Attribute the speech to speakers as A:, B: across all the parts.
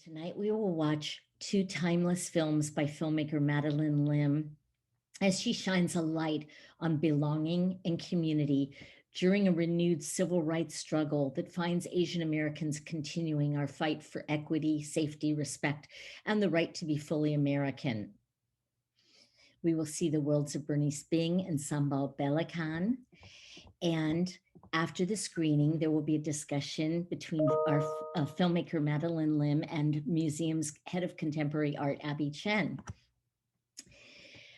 A: Tonight we will watch two timeless films by filmmaker Madeleine Lim as she shines a light on belonging and community during a renewed civil rights struggle that finds Asian Americans continuing our fight for equity, safety, respect, and the right to be fully American. We will see the worlds of Bernice Bing and Sambal Belacan. And after the screening, there will be a discussion between our filmmaker Madeleine Lim and museum's head of contemporary art, Abby Chen.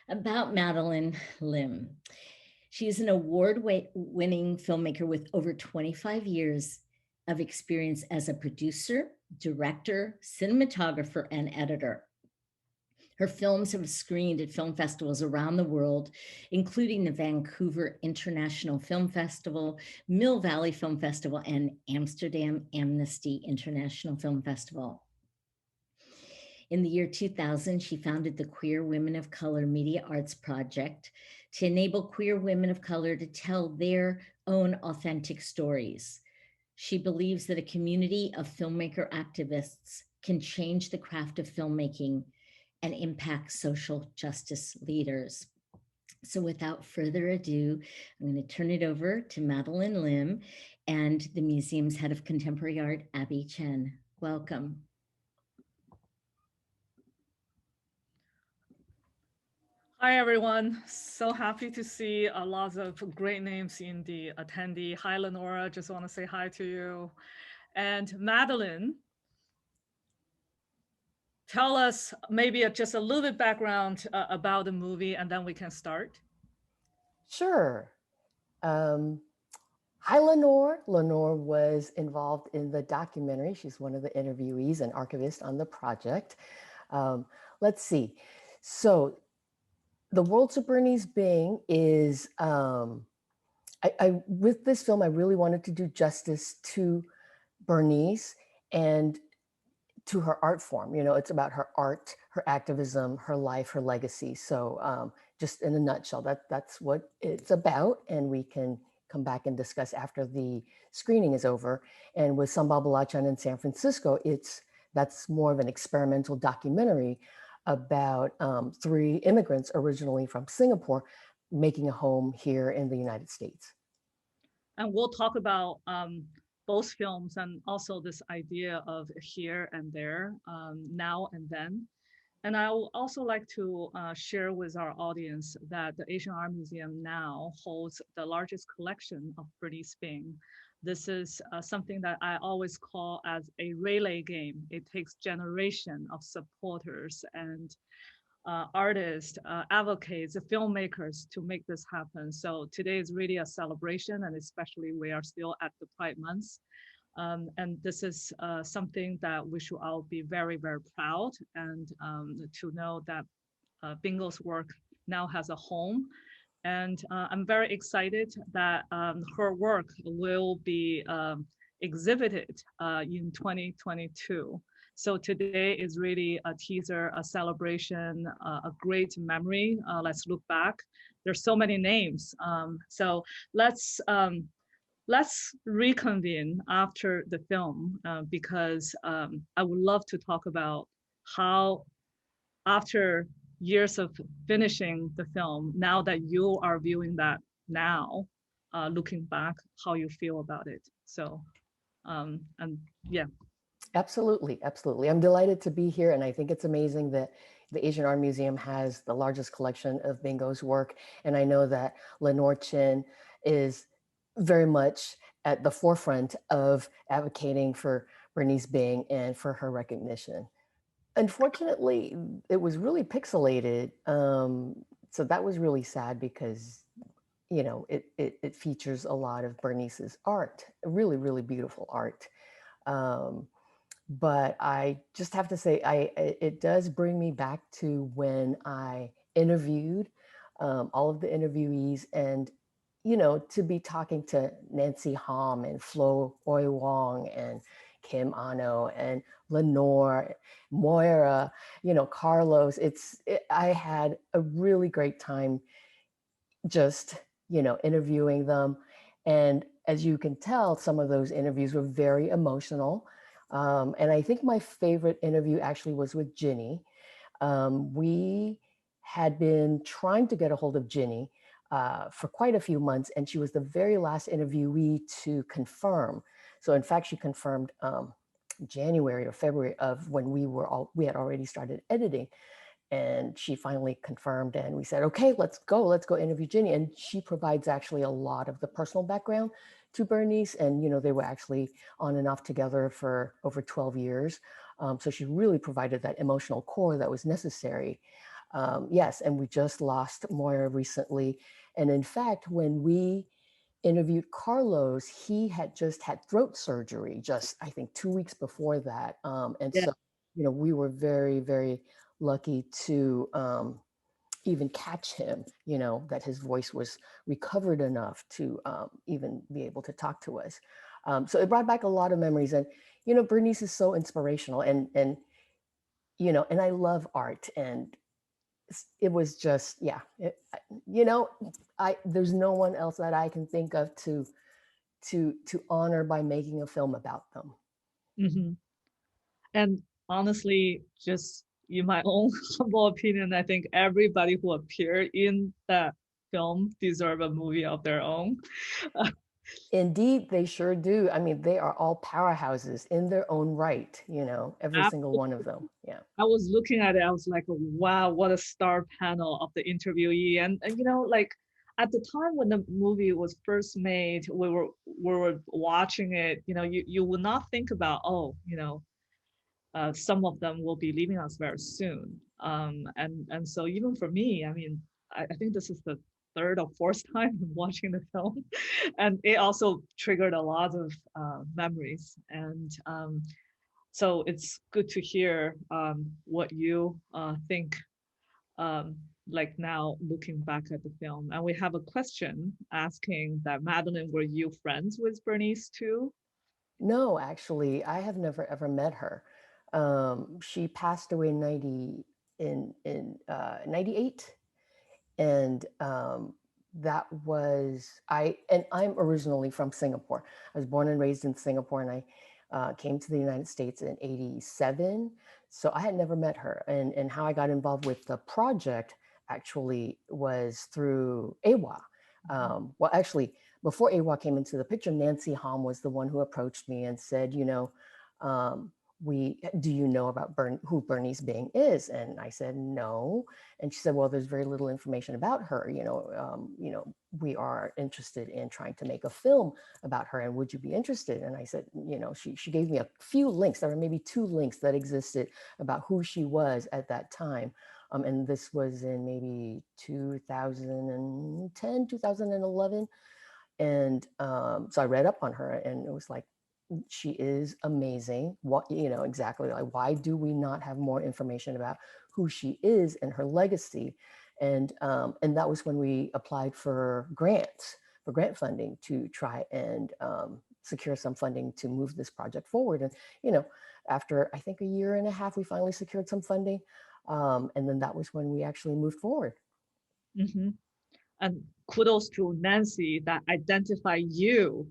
A: About Madeleine Lim. She is an award-winning filmmaker with over 25 years of experience as a producer, director, cinematographer, and editor. Her films have screened at film festivals around the world, including the Vancouver International Film Festival, Mill Valley Film Festival, and Amsterdam Amnesty International Film Festival. In the year 2000, she founded the Queer Women of Color Media Arts Project to enable queer women of color to tell their own authentic stories. She believes that a community of filmmaker activists can change the craft of filmmaking and impact social justice leaders. So without further ado, I'm going to turn it over to Madeleine Lim and the museum's head of contemporary art, Abby Chen. Welcome.
B: Hi, everyone. So happy to see lots of great names in the attendee. Hi, Lenora. Just want to say hi to you. And Madeleine, tell us maybe just a little bit background about the movie, and then we can start.
C: Sure. Hi, Lenore. Lenore was involved in the documentary. She's one of the interviewees and archivists on the project. Let's see. So The Worlds of Bernice Bing is, with this film, I really wanted to do justice to Bernice and to her art form. You know, it's about her art, her activism, her life, her legacy. So just in a nutshell, that's what it's about. And we can come back and discuss after the screening is over. And with Sambal Belacan in San Francisco, that's more of an experimental documentary about 3 immigrants originally from Singapore making a home here in the United States.
B: And we'll talk about both films and also this idea of here and there, now and then. And I would also like to share with our audience that the Asian Art Museum now holds the largest collection of Bernice Bing. This is something that I always call as a relay game. It takes generation of supporters and artists, advocates, filmmakers to make this happen. So today is really a celebration, and especially we are still at the Pride Month. And this is something that we should all be very, very proud and to know that Bingo's work now has a home. And I'm very excited that her work will be exhibited in 2022. So today is really a teaser, a celebration, a great memory. Let's look back. There's so many names. So let's reconvene after the film because I would love to talk about how after years of finishing the film, now that you are viewing that now, looking back, how you feel about it. So, and yeah.
C: Absolutely, absolutely. I'm delighted to be here, and I think it's amazing that the Asian Art Museum has the largest collection of Bingo's work. And I know that Lenore Chen is very much at the forefront of advocating for Bernice Bing and for her recognition. Unfortunately, it was really pixelated. So that was really sad because, you know, it features a lot of Bernice's art, really, really beautiful art. But I just have to say, it does bring me back to when I interviewed all of the interviewees, and you know, to be talking to Nancy Hom and Flo Oi Wong and Kim Ano and Lenore, Moira, you know, Carlos. I had a really great time just, you know, interviewing them. And as you can tell, some of those interviews were very emotional. And I think my favorite interview actually was with Ginny. We had been trying to get a hold of Ginny for quite a few months, and she was the very last interviewee to confirm. So in fact, she confirmed January or February of when we had already started editing. And she finally confirmed, and we said, okay, let's go interview Ginny. And she provides actually a lot of the personal background to Bernice. And, they were actually on and off together for over 12 years. So she really provided that emotional core that was necessary. Yes, and we just lost Moira recently. And in fact, when we interviewed Carlos, he had just had throat surgery just, I think, 2 weeks before that. And
B: Yeah.
C: so, we were very, very lucky to even catch him, that his voice was recovered enough to even be able to talk to us. So it brought back a lot of memories. And, Bernice is so inspirational, and I love art, and it was just, yeah, you know, there's no one else that I can think of to honor by making a film about them.
B: Hmm. And honestly, just in my own humble opinion, I think everybody who appeared in that film deserve a movie of their own.
C: Indeed, they sure do. I mean, they are all powerhouses in their own right, every single one of them. Yeah.
B: I was looking at it, I was like, wow, what a star panel of the interviewee. And like at the time when the movie was first made, we were watching it, you would not think about, oh, some of them will be leaving us very soon. And so even for me, I mean, I think this is the third or fourth time I'm watching the film, and it also triggered a lot of memories. And so it's good to hear what you think. Um, like now looking back at the film, and we have a question asking that Madeleine, were you friends with Bernice too?
C: No, actually, I have never ever met her. She passed away in 98, and that was and I'm originally from Singapore. I was born and raised in Singapore, and I came to the United States in 87. So I had never met her, and how I got involved with the project actually was through AWA. Well, actually, before AWA came into the picture, Nancy Hom was the one who approached me and said, um, do you know about who Bernice Bing is? And I said, no. And she said, well, there's very little information about her. We are interested in trying to make a film about her. And would you be interested? And I said, she gave me a few links. There were maybe 2 links that existed about who she was at that time. And this was in maybe 2010, 2011. And so I read up on her, and it was like, she is amazing. What, exactly, like, why do we not have more information about who she is and her legacy? And that was when we applied for grant funding to try and secure some funding to move this project forward. And after I think a year and a half, we finally secured some funding, and then that was when we actually moved forward.
B: Mm-hmm. And kudos to Nancy that identify you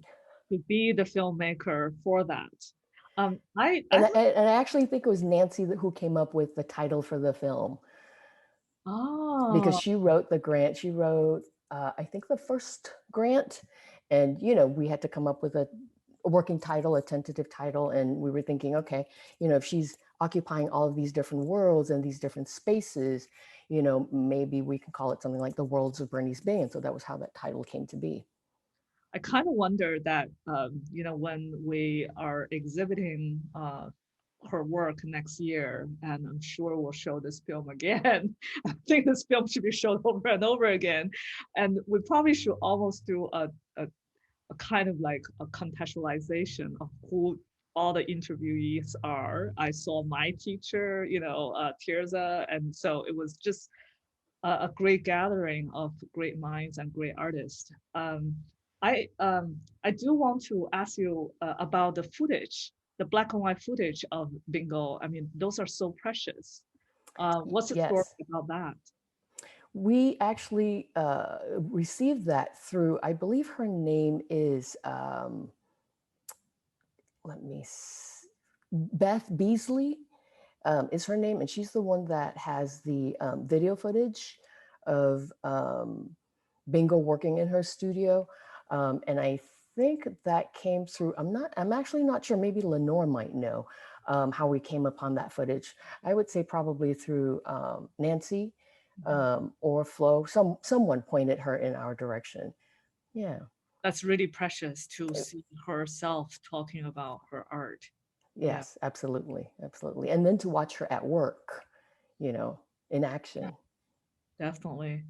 B: to be the filmmaker for that.
C: And I actually think it was Nancy who came up with the title for the film, because
B: oh,
C: she wrote the grant. She wrote, I think, the first grant, and we had to come up with a working title, a tentative title, and we were thinking, okay, if she's occupying all of these different worlds and these different spaces, maybe we can call it something like the Worlds of Bernice Bing. And so that was how that title came to be.
B: I kind of wonder that when we are exhibiting her work next year, and I'm sure we'll show this film again. I think this film should be shown over and over again, and we probably should almost do a kind of like a contextualization of who all the interviewees are. I saw my teacher, Tirza, and so it was just a great gathering of great minds and great artists. I do want to ask you about the footage, the black and white footage of Bingo. I mean, those are so precious. What's the story
C: Yes.
B: about that?
C: We actually received that through, I believe her name is, let me Beth Beasley is her name, and she's the one that has the video footage of Bingo working in her studio. And I think that came through, I'm actually not sure, maybe Lenore might know how we came upon that footage. I would say probably through Nancy or Flo, someone pointed her in our direction. Yeah.
B: That's really precious to see herself talking about her art. Yeah,
C: Yes, absolutely. Absolutely. And then to watch her at work, you know, in action.
B: definitely.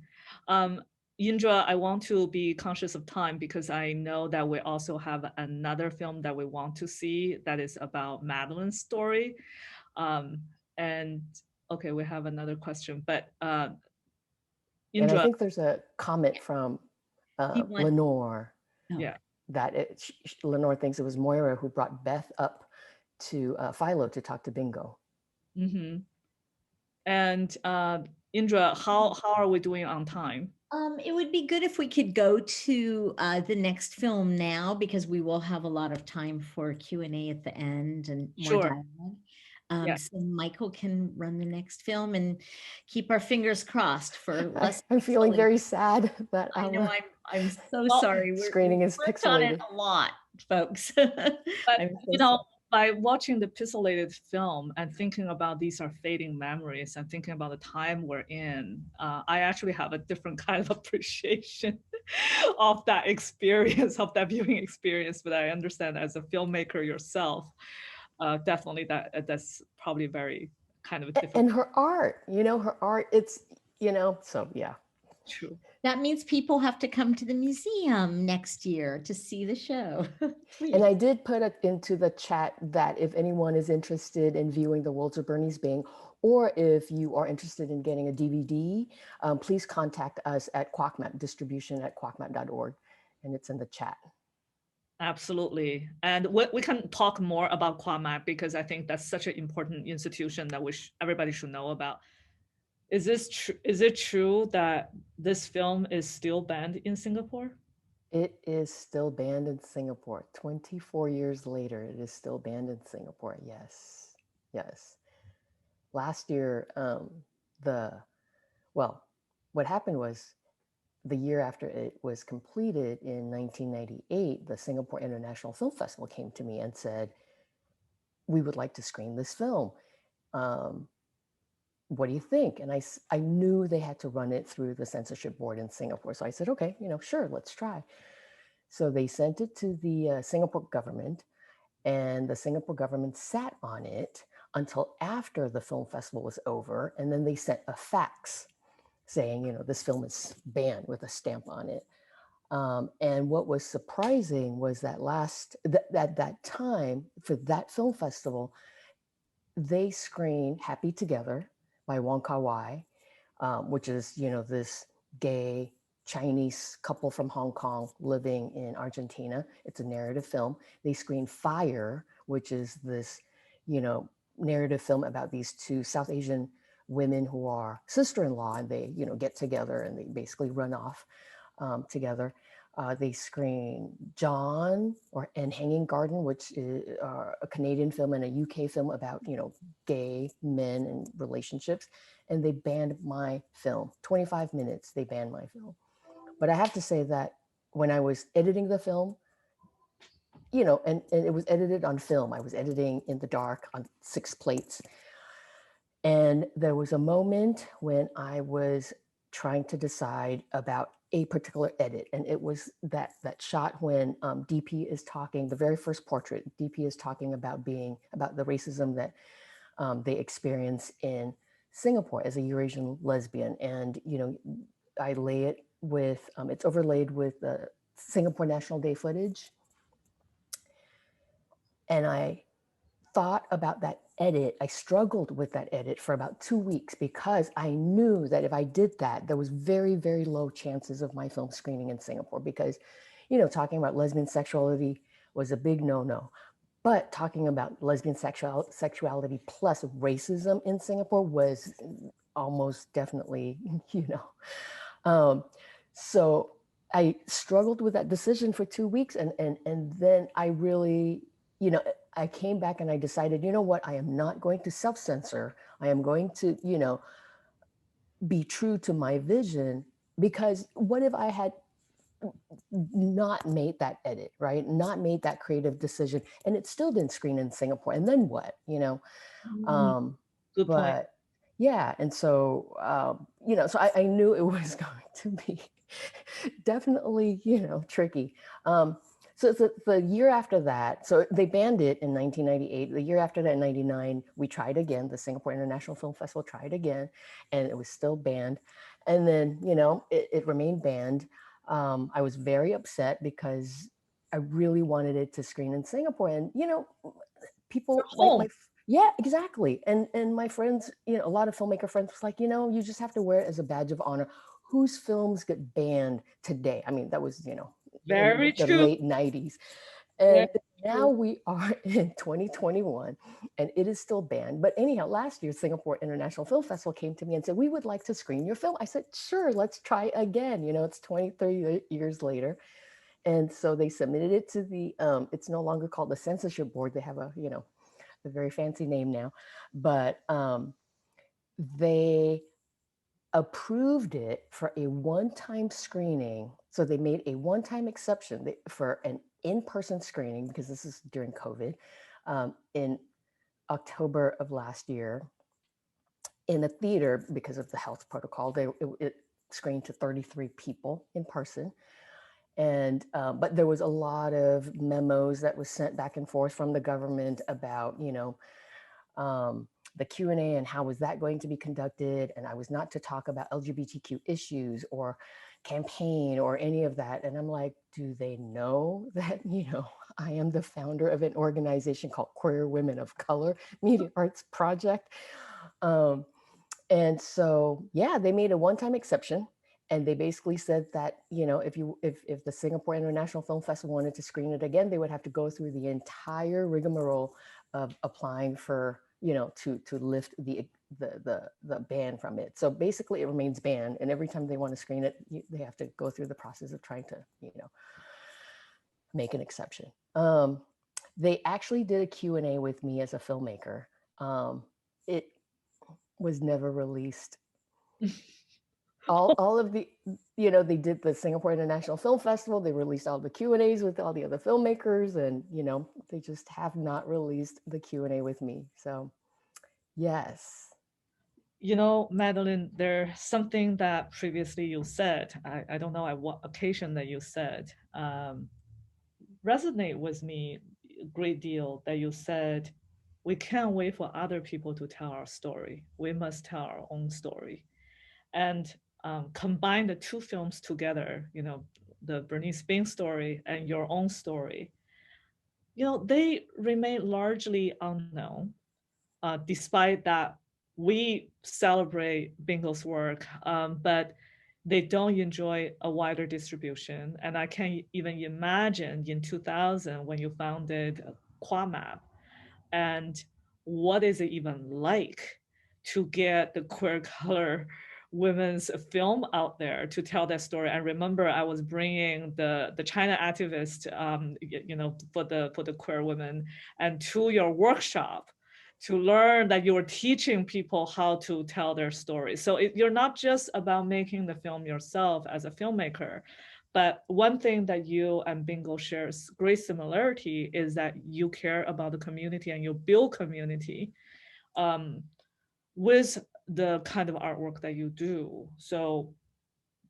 B: Um, Indra, I want to be conscious of time because I know that we also have another film that we want to see that is about Madeleine's story. Um, and okay, we have another question, but
C: And I
B: Indra,
C: think there's a comment from
A: Do you want?
C: Lenore
A: Oh,
B: yeah.
C: that Lenore thinks it was Moira who brought Beth up to Philo to talk to Bingo.
B: Mm-hmm. And Indra, how are we doing on time?
A: it would be good if we could go to the next film now because we will have a lot of time for Q&A at the end and more
B: Sure.
A: dialogue.
B: Yeah.
A: So Michael can run the next film and keep our fingers crossed for less.
C: I'm feeling
A: pixelated.
C: very sad that
A: I know
C: our
A: I'm so
B: Well,
A: sorry.
C: screening is
A: Worked on it
C: pixelated.
A: a lot, folks.
B: but
A: I'm so
B: you know,
A: sorry.
B: by watching the pixelated film and thinking about these are fading memories and thinking about the time we're in, I actually have a different kind of appreciation of that experience, of that viewing experience. But I understand as a filmmaker yourself, definitely that's probably very kind of difficult.
C: And her art, her art, it's, so yeah.
B: True.
A: That means people have to come to the museum next year to see the show.
C: And I did put it into the chat that if anyone is interested in viewing The Worlds of Bernice Bing, or if you are interested in getting a DVD, please contact us at QuackMap, distribution@quackmap.org, and it's in the chat.
B: Absolutely. And we can talk more about QuackMap because I think that's such an important institution that everybody should know about. Is it true that this film is still banned in Singapore?
C: It is still banned in Singapore. 24 years later, it is still banned in Singapore. Yes. Yes. Last year, what happened was the year after it was completed in 1998, the Singapore International Film Festival came to me and said, we would like to screen this film. What do you think? And I knew they had to run it through the censorship board in Singapore. So I said, okay, sure, let's try. So they sent it to the Singapore government, and the Singapore government sat on it until after the film festival was over. And then they sent a fax saying, this film is banned with a stamp on it. And what was surprising was that that time for that film festival, they screened Happy Together by Wong Kar-wai, which is, this gay Chinese couple from Hong Kong living in Argentina. It's a narrative film. They screened Fire, which is this, narrative film about these two South Asian women who are sister-in-law, and they, get together and they basically run off together. They screen John and Hanging Garden, which is a Canadian film and a UK film about, gay men and relationships. And they banned my film. 25 minutes, they banned my film. But I have to say that when I was editing the film, and it was edited on film. I was editing in the dark on 6 plates. And there was a moment when I was trying to decide about a particular edit. And it was that shot when DP is talking, the very first portrait, DP is talking about the racism that they experience in Singapore as a Eurasian lesbian. And, I lay it with, it's overlaid with the Singapore National Day footage. And I thought about that edit. I struggled with that edit for about 2 weeks because I knew that if I did that, there was very, very low chances of my film screening in Singapore because, talking about lesbian sexuality was a big no-no. But talking about lesbian sexuality plus racism in Singapore was almost definitely, So I struggled with that decision for 2 weeks. And then I really, I came back and I decided, you know what, I am not going to self-censor. I am going to, be true to my vision, because what if I had not made that edit, right? Not made that creative decision, and it still didn't screen in Singapore. And then what,
B: Mm,
C: Um,
B: good point.
C: but yeah, and so so I knew it was going to be definitely, tricky. So the year after that, so they banned it in 1998. The year after that, in 99, we tried again. The Singapore International Film Festival tried again, and it was still banned. And then, it remained banned. I was very upset because I really wanted it to screen in Singapore. And,
B: Your
C: people like
B: home.
C: yeah, exactly. And my friends, a lot of filmmaker friends was like, you just have to wear it as a badge of honor. Whose films get banned today? I mean, that was, in
B: Very
C: the
B: true.
C: late 90s.
B: Very
C: And now
B: true.
C: we are in 2021 and it is still banned. But anyhow, last year, Singapore International Film Festival came to me and said, we would like to screen your film. I said, sure, let's try again. It's 20, 30 years later. And so they submitted it to it's no longer called the censorship board. They have a very fancy name now, but they approved it for a one-time screening. So they made a one-time exception for an in-person screening, because this is during COVID, in October of last year, in a theater. Because of the health protocol, it screened to 33 people in person. And but there was a lot of memos that was sent back and forth from the government about um, the Q&A and how was that going to be conducted. And I was not to talk about LGBTQ issues or campaign or any of that. And I'm like, do they know that, I am the founder of an organization called Queer Women of Color Media Arts Project? Um, and so, yeah, they made a one-time exception. And they basically said that, if the Singapore International Film Festival wanted to screen it again, they would have to go through the entire rigmarole of applying for, to lift the ban from it. So basically, it remains banned, and every time they want to screen it, they have to go through the process of trying to, make an exception. They actually did a Q&A with me as a filmmaker. It was never released. All of the, they did the Singapore International Film Festival. They released all the Q&As with all the other filmmakers, and they just have not released the Q&A with me. So yes.
B: Madeleine, there's something that previously you said. I don't know at what occasion that you said, resonate with me a great deal, that you said, we can't wait for other people to tell our story. We must tell our own story. And combine the two films together, the Bernice Bing story and your own story, they remain largely unknown, despite that we celebrate Bingo's work, but they don't enjoy a wider distribution. And I can't even imagine in 2000 when you founded Quamap, and what is it even like to get the queer color women's film out there to tell that story. And remember, I was bringing the China activist, for the queer women, and to your workshop to learn that you were teaching people how to tell their stories. So you're not just about making the film yourself as a filmmaker, but one thing that you and Bingo shares great similarity is that you care about the community and you build community, um, with the kind of artwork that you do. So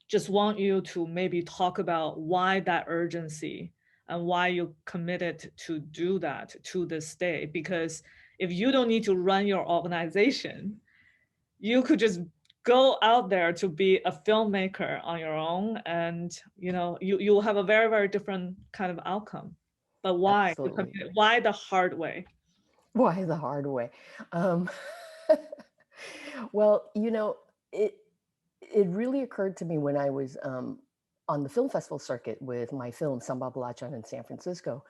B: just want you to maybe talk about why that urgency and why you committed to do that to this day. Because if you don't need to run your organization, you could just go out there to be a filmmaker on your own, and you'll have a very, very different kind of outcome. But why
C: Absolutely.
B: why the hard way?
C: Why the hard way? Um, well, it really occurred to me when I was on the film festival circuit with my film Samba Belacan in San Francisco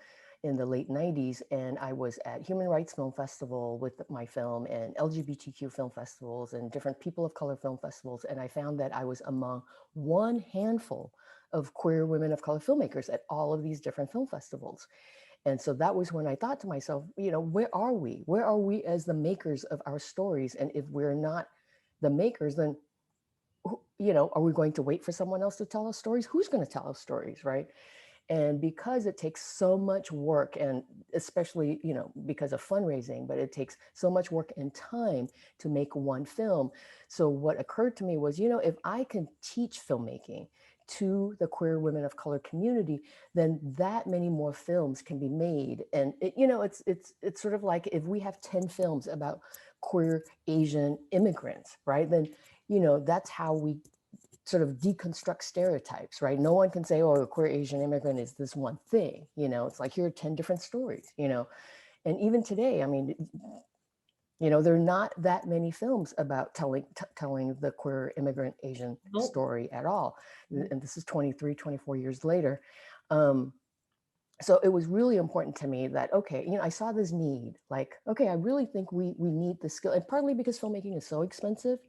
C: in the late 90s. And I was at Human Rights Film Festival with my film, and LGBTQ film festivals, and different people of color film festivals. And I found that I was among one handful of queer women of color filmmakers at all of these different film festivals. And so that was when I thought to myself, you know, where are we? Where are we as the makers of our stories? And if we're not the makers, then, you know, are we going to wait for someone else to tell us stories? Who's going to tell us stories, right? And because it takes so much work, and especially, you know, because of fundraising, but it takes so much work and time to make one film. So what occurred to me was, you know, if I can teach filmmaking to the queer women of color community, then that many more films can be made. And it, you know, it's sort of like if we have 10 films about queer Asian immigrants, right? Then, you know, that's how we sort of deconstruct stereotypes, right? No one can say, oh, a queer Asian immigrant is this one thing, you know, it's like, here are 10 different stories, you know. And even today, I mean, you know, there are not that many films about telling the queer immigrant Asian
B: Nope.
C: story at all.
B: Nope.
C: And this is 23, 24 years later. Um, so it was really important to me that, okay, you know, I saw this need, like, okay, I really think we need the skill, and partly because filmmaking is so expensive,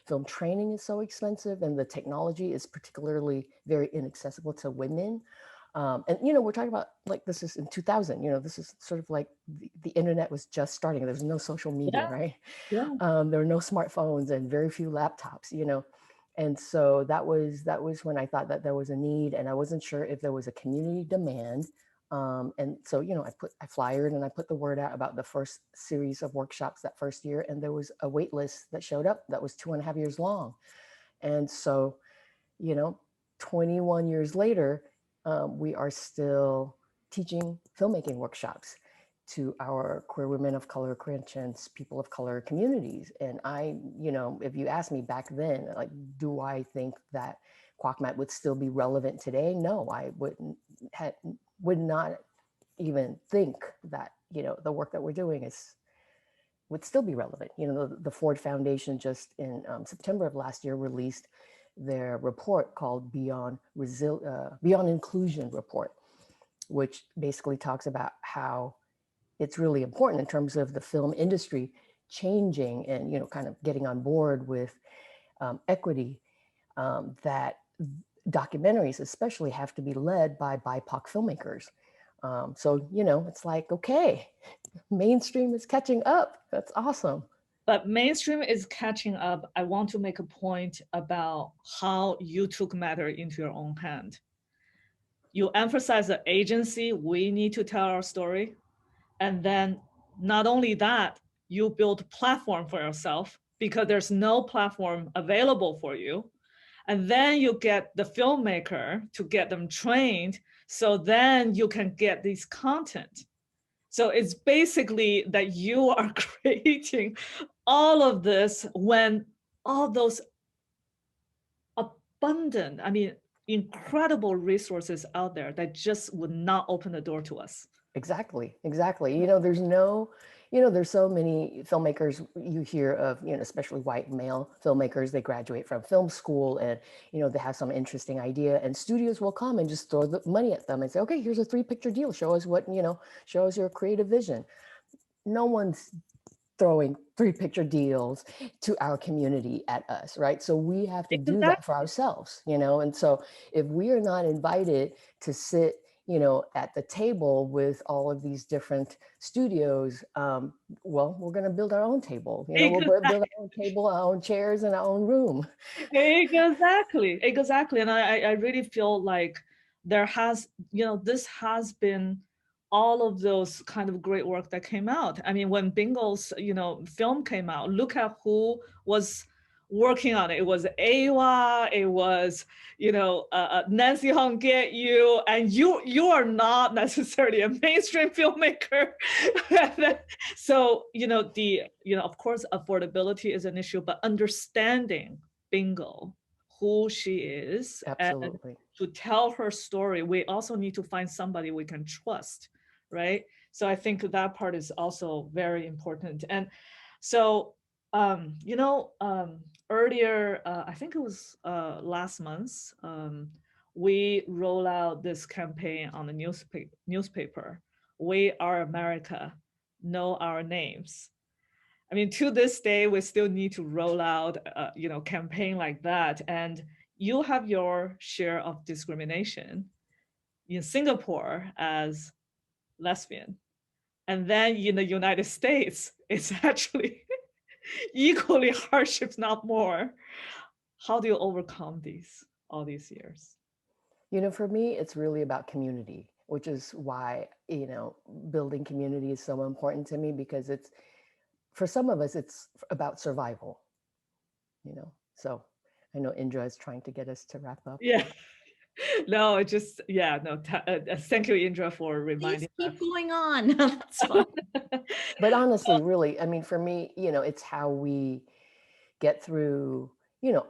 C: film training is so expensive, and the technology is particularly very inaccessible to women. And, you know, we're talking about, like, this is in 2000, you know, this is sort of like the internet was just starting. There was no social media,
B: Yeah.
C: right?
B: Yeah.
C: There were no smartphones and very few laptops, you know. And so that was when I thought that there was a need, and I wasn't sure if there was a community demand. And so, you know, I flyered and I put the word out about the first series of workshops that first year, and there was a wait list that showed up that was 2.5 years long. And so, you know, 21 years later, we are still teaching filmmaking workshops to our queer women of color, queer and trans people of color communities. And I, you know, if you asked me back then, like, do I think that Quackmat would still be relevant today? No, I would not even think that, you know, the work that we're doing would still be relevant. You know, the Ford Foundation just in September of last year released their report called Beyond Inclusion Report, which basically talks about how it's really important in terms of the film industry changing and, you know, kind of getting on board with equity, that documentaries especially have to be led by BIPOC filmmakers. So, you know, it's like, okay, mainstream is catching up. That's awesome.
B: But mainstream is catching up. I want to make a point about how you took matter into your own hand. You emphasize the agency, we need to tell our story. And then not only that, you build platform for yourself because there's no platform available for you. And then you get the filmmaker to get them trained. So then you can get this content. So it's basically that you are creating all of this when all those abundant, I mean, incredible resources out there that just would not open the door to us.
C: Exactly, exactly. You know, there's no, you know, there's so many filmmakers you hear of, you know, especially white male filmmakers, they graduate from film school and, you know, they have some interesting idea and studios will come and just throw the money at them and say, okay, here's a 3-picture deal. Show us what, you know, show us your creative vision. No one's throwing 3-picture deals to our community at us, right? So we have to do that for ourselves, you know? And so if we are not invited to sit, you know, at the table with all of these different studios, well, we're going to build our own table, you know, we'll build our own table, our own chairs in our own room.
B: Exactly, exactly. And I really feel like there has, you know, this has been all of those kind of great work that came out. I mean, when Bingo's, you know, film came out, look at who was working on it. It was Awa, it was, you know, Nancy Hong Get You, and you are not necessarily a mainstream filmmaker. So, you know, of course, affordability is an issue, but understanding Bingo, who she is, and
C: Absolutely.
B: to tell her story, we also need to find somebody we can trust, right? So I think that part is also very important. And so, you know, earlier, I think it was last month, we roll out this campaign on the newspaper. We are America, know our names. I mean, to this day, we still need to roll out, you know, campaign like that. And you have your share of discrimination in Singapore as lesbian. And then in the United States, it's actually equally harsh, if not more. How do you overcome all these years?
C: For me, it's really about community, which is why, building community is so important to me, because for some of us, it's about survival, So I know Indra is trying to get us to wrap up.
B: Yeah. No, it just, yeah, no. Thank you, Indra, for
A: Please
B: reminding
A: keep
B: us.
A: going on. That's fine.
C: But honestly, really, I mean, for me, it's how we get through,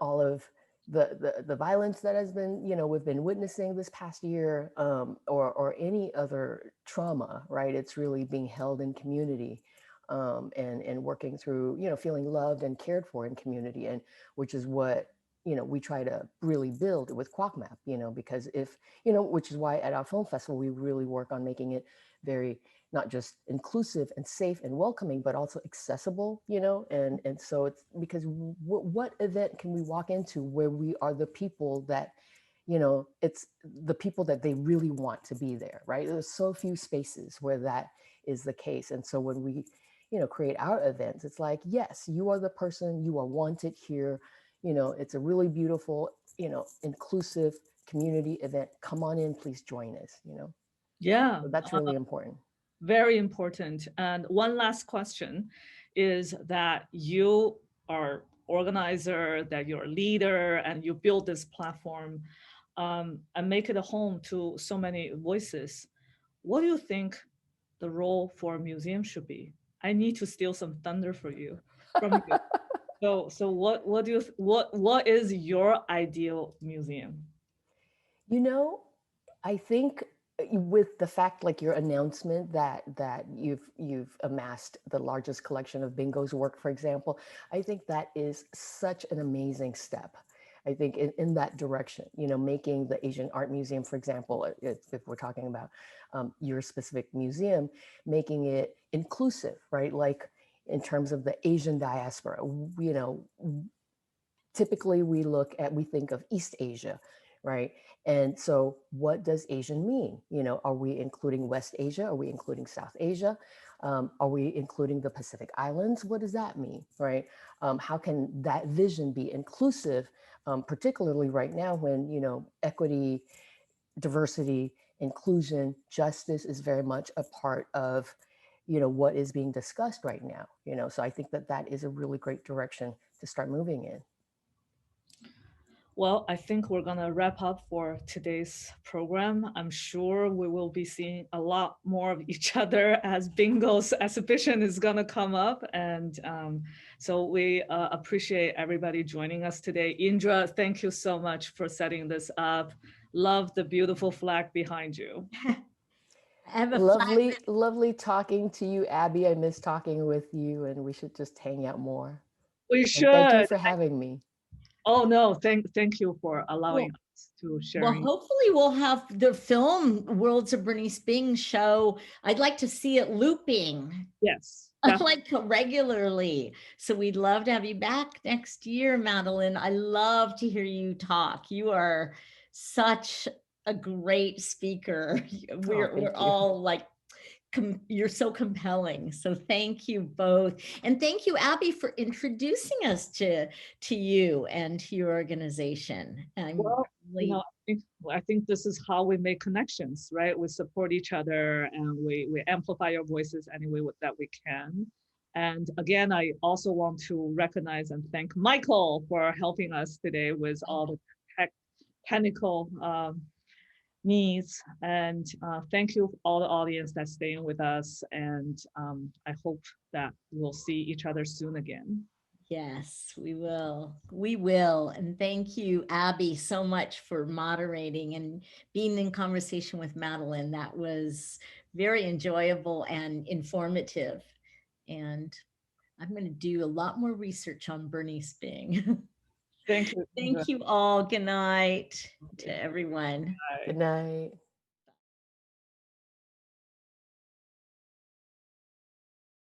C: all of the violence that has been, we've been witnessing this past year, or any other trauma, right? It's really being held in community, and working through, feeling loved and cared for in community, and which is what, we try to really build with QuackMap, because if, which is why at our film festival, we really work on making it very, not just inclusive and safe and welcoming, but also accessible, and so it's because what event can we walk into where we are the people that, it's the people that they really want to be there, right? There's so few spaces where that is the case. And so when we, create our events, it's like, yes, you are the person, you are wanted here. It's a really beautiful, inclusive community event. Come on in, please join us,
B: Yeah,
C: So that's really important.
B: very important. And one last question is that you are organizer, that you're a leader, and you build this platform, and make it a home to so many voices. What do you think the role for a museum should be? I need to steal some thunder from you. So what do you what is your ideal museum?
C: You know, I think, with the fact, like your announcement that you've amassed the largest collection of Bingo's work, for example, I think that is such an amazing step. I think in that direction, making the Asian Art Museum, for example, if we're talking about, your specific museum, making it inclusive, right? Like in terms of the Asian diaspora, typically we think of East Asia, right? And so what does Asian mean? Are we including West Asia? Are we including South Asia? Are we including the Pacific Islands? What does that mean, right? How can that vision be inclusive, particularly right now when, equity, diversity, inclusion, justice is very much a part of, what is being discussed right now, so I think that is a really great direction to start moving in.
B: Well, I think we're going to wrap up for today's program. I'm sure we will be seeing a lot more of each other as Bingo's exhibition is going to come up. And so we appreciate everybody joining us today. Indra, thank you so much for setting this up. Love the beautiful flag behind you.
A: I have a
C: Lovely talking to you, Abby. I miss talking with you, and we should just hang out more.
B: We
C: And thank you
B: should.
C: for having me.
B: Oh no, thank you for allowing
A: Well,
B: us to
A: well,
B: sharing.
A: hopefully we'll have the film Worlds of Bernice Bing show. I'd like to see it looping
B: Yes. Definitely.
A: like regularly. So we'd love to have you back next year, Madeleine. I love to hear you talk. You are such a great speaker. We're
C: Thank you.
A: all like, you're so compelling. So thank you both. And thank you, Abby, for introducing us to you and to your organization.
B: Well,
A: Really,
B: I think this is how we make connections, right? We support each other and we amplify our voices any way that we can. And again, I also want to recognize and thank Michael for helping us today with all the technical needs. And thank you all the audience that's staying with us. And I hope that we'll see each other soon again.
A: yes, we will. We will. And thank you, Abby, so much for moderating and being in conversation with Madeleine. That was very enjoyable and informative. And I'm going to do a lot more research on Bernice Bing.
B: Thank you.
A: Thank you all. Good night to everyone.
C: Good night.